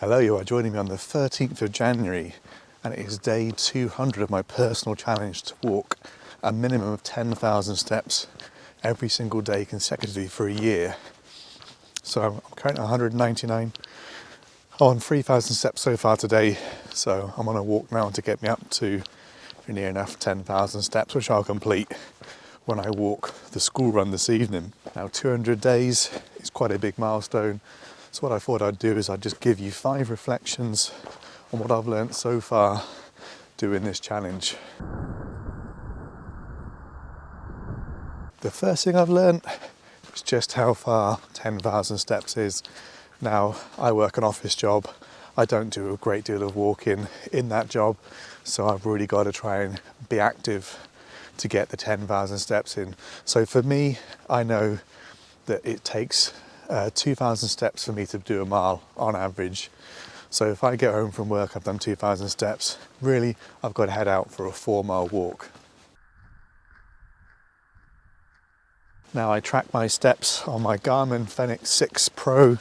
Hello, you are joining me on the 13th of January and it is day 200 of my personal challenge to walk a minimum of 10,000 steps every single day consecutively for a year. So I'm currently 199. I'm on 3,000 steps so far today, so I'm on a walk now to get me up to near enough 10,000 steps, which I'll complete when I walk the school run this evening. Now 200 days is quite a big milestone. So what I thought I'd do is I'd just give you 5 reflections on what I've learnt so far doing this challenge. The first thing I've learnt is just how far 10,000 steps is. Now, I work an office job. I don't do a great deal of walking in that job, so I've really got to try and be active to get the 10,000 steps in. So for me, I know that it takes 2,000 steps for me to do a mile on average. So if I get home from work, I've done 2,000 steps. Really, I've got to head out for a 4-mile walk. Now I track my steps on my Garmin Fenix 6 Pro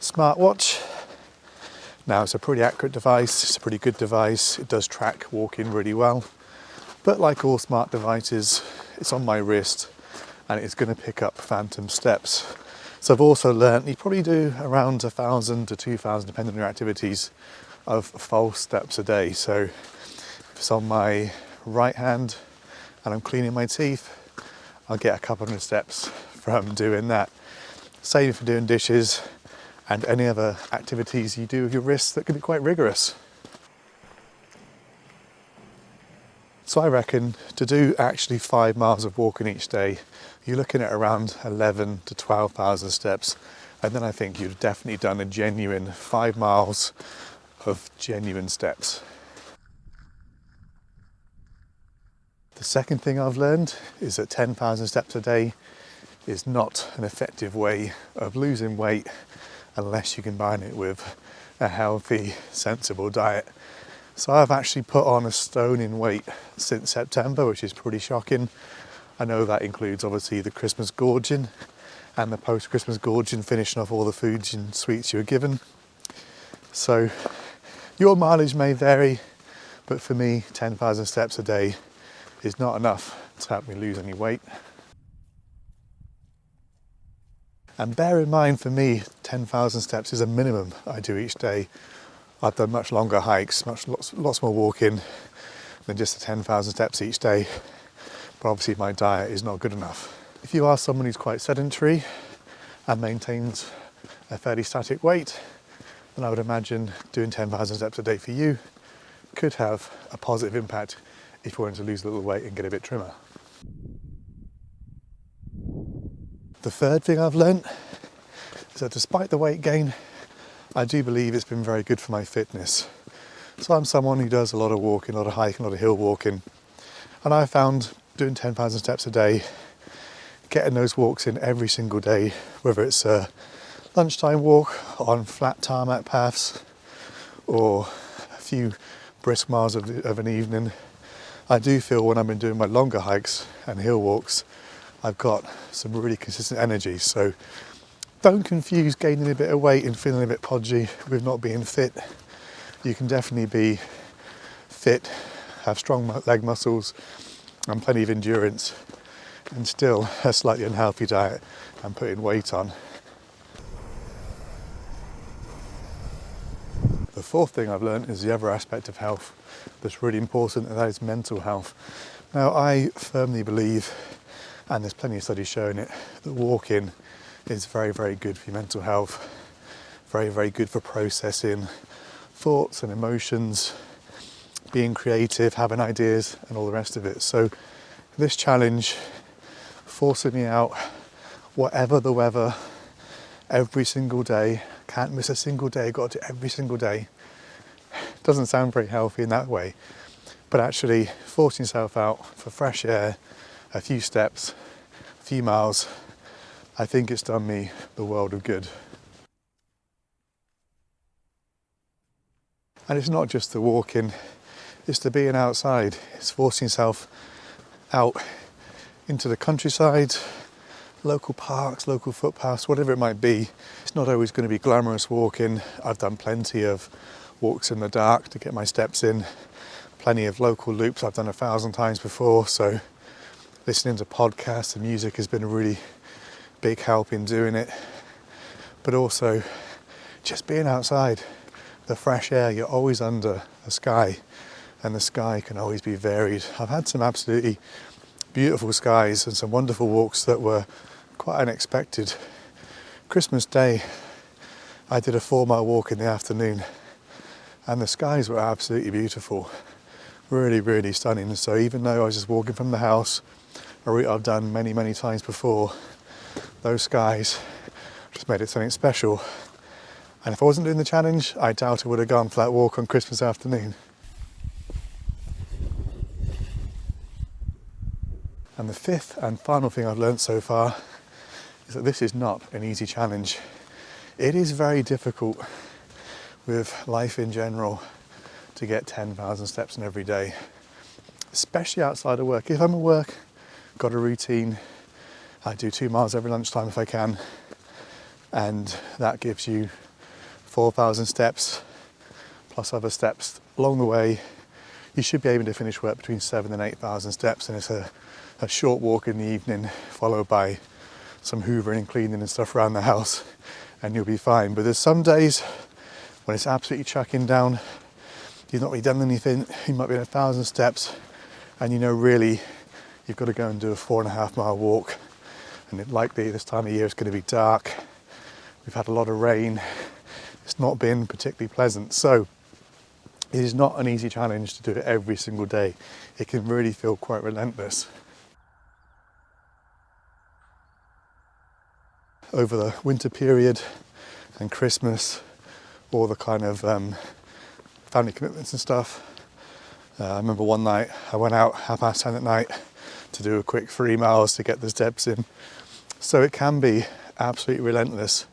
smartwatch. Now it's a pretty accurate device, it's a pretty good device. It does track walking really well. But like all smart devices, it's on my wrist and it's going to pick up phantom steps. So I've also learnt you probably do around 1,000 to 2,000, depending on your activities, of false steps a day. So if it's on my right hand and I'm cleaning my teeth, I'll get a couple hundred steps from doing that. Same for doing dishes and any other activities you do with your wrists that can be quite rigorous. So I reckon to do actually 5 miles of walking each day, you're looking at around 11 to 12,000 steps. And then I think you've definitely done a genuine 5 miles of genuine steps. The second thing I've learned is that 10,000 steps a day is not an effective way of losing weight unless you combine it with a healthy, sensible diet. So I've actually put on a stone in weight since September, which is pretty shocking. I know that includes obviously the Christmas gorging and the post-Christmas gorging, finishing off all the foods and sweets you were given. So your mileage may vary, but for me, 10,000 steps a day is not enough to help me lose any weight. And bear in mind, for me, 10,000 steps is a minimum I do each day. I've done much longer hikes, lots more walking than just the 10,000 steps each day. But obviously my diet is not good enough. If you are someone who's quite sedentary and maintains a fairly static weight, then I would imagine doing 10,000 steps a day for you could have a positive impact if you wanted to lose a little weight and get a bit trimmer. The third thing I've learnt is that despite the weight gain, I do believe it's been very good for my fitness. So I'm someone who does a lot of walking, a lot of hiking, a lot of hill walking. And I found doing 10,000 steps a day, getting those walks in every single day, whether it's a lunchtime walk on flat tarmac paths or a few brisk miles of an evening, I do feel when I've been doing my longer hikes and hill walks, I've got some really consistent energy. So don't confuse gaining a bit of weight and feeling a bit podgy with not being fit. You can definitely be fit, have strong leg muscles and plenty of endurance, and still a slightly unhealthy diet and putting weight on. The fourth thing I've learned is the other aspect of health that's really important, and that is mental health. Now, I firmly believe, and there's plenty of studies showing it, that walking is very, very good for your mental health, very, very good for processing thoughts and emotions, being creative, having ideas and all the rest of it. So this challenge, forcing me out, whatever the weather, every single day, can't miss a single day, got to do every single day, doesn't sound very healthy in that way, but actually forcing yourself out for fresh air, a few steps, a few miles, I think it's done me the world of good. And it's not just the walking, it's the being outside. It's forcing yourself out into the countryside, local parks, local footpaths, whatever it might be. It's not always going to be glamorous walking. I've done plenty of walks in the dark to get my steps in, plenty of local loops I've done 1,000 times before, so listening to podcasts and music has been a really big help in doing it. But also just being outside, the fresh air, you're always under the sky, and the sky can always be varied. I've had some absolutely beautiful skies and some wonderful walks that were quite unexpected. Christmas Day, I did a 4-mile walk in the afternoon, and the skies were absolutely beautiful. Really, really stunning. So even though I was just walking from the house, a route I've done many, many times before, those skies just made it something special. And if I wasn't doing the challenge, I doubt I would have gone for that walk on Christmas afternoon. And the fifth and final thing I've learned so far is that this is not an easy challenge. It is very difficult with life in general to get 10,000 steps in every day, especially outside of work. If I'm at work, got a routine, I do 2 miles every lunchtime if I can, and that gives you 4,000 steps plus other steps along the way. You should be able to finish work between 7,000 and 8,000 steps, and it's a short walk in the evening followed by some hoovering and cleaning and stuff around the house, and you'll be fine. But there's some days when it's absolutely chucking down, you've not really done anything, you might be at 1,000 steps, and you know really you've got to go and do a 4.5 mile walk, and it likely this time of year it's going to be dark. We've had a lot of rain, it's not been particularly pleasant, so it is not an easy challenge to do it every single day. It can really feel quite relentless. Over the winter period and Christmas, all the kind of family commitments and stuff. I remember one night I went out 10:30 at night to do a quick 3 miles to get the steps in. So it can be absolutely relentless,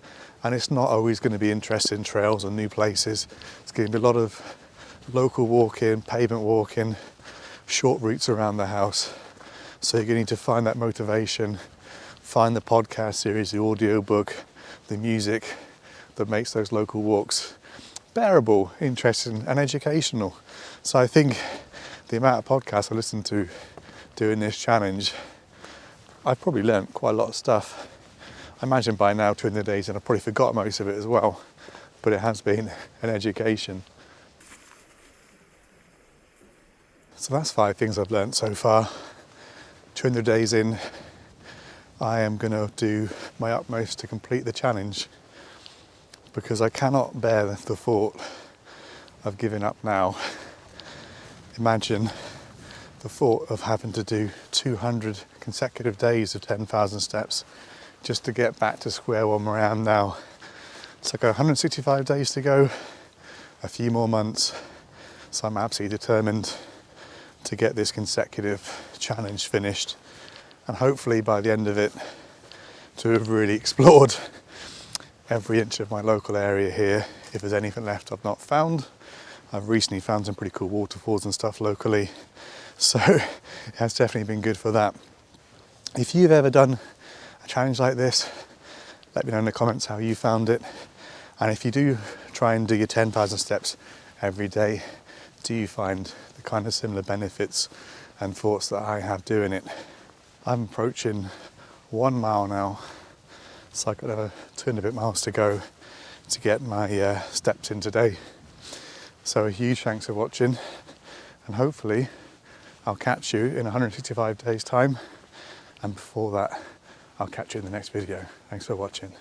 and it's not always going to be interesting trails or new places. It's going to be a lot of local walking, pavement walking, short routes around the house. So you're going to need to find that motivation, find the podcast series, the audio book, the music that makes those local walks bearable, interesting and educational. So I think the amount of podcasts I listened to doing this challenge, I've probably learnt quite a lot of stuff. I imagine by now, 200 days, and I've probably forgot most of it as well, but it has been an education. So that's 5 things I've learnt so far. 200 days in, I am going to do my utmost to complete the challenge, because I cannot bear the thought of giving up now. Imagine the thought of having to do 200 consecutive days of 10,000 steps just to get back to square one where I am now. So I've got 165 days to go, a few more months, so I'm absolutely determined to get this consecutive challenge finished, and hopefully by the end of it to have really explored every inch of my local area here. If there's anything left I've not found, I've recently found some pretty cool waterfalls and stuff locally, so it has definitely been good for that. If you've ever done a challenge like this, let me know in the comments how you found it, and if you do try and do your 10,000 steps every day, do you find the kind of similar benefits and thoughts that I have doing it? I'm approaching 1 mile now, so I've got another 2 and a bit miles to go to get my steps in today. So a huge thanks for watching, and hopefully I'll catch you in 165 days time, and before that I'll catch you in the next video. Thanks for watching.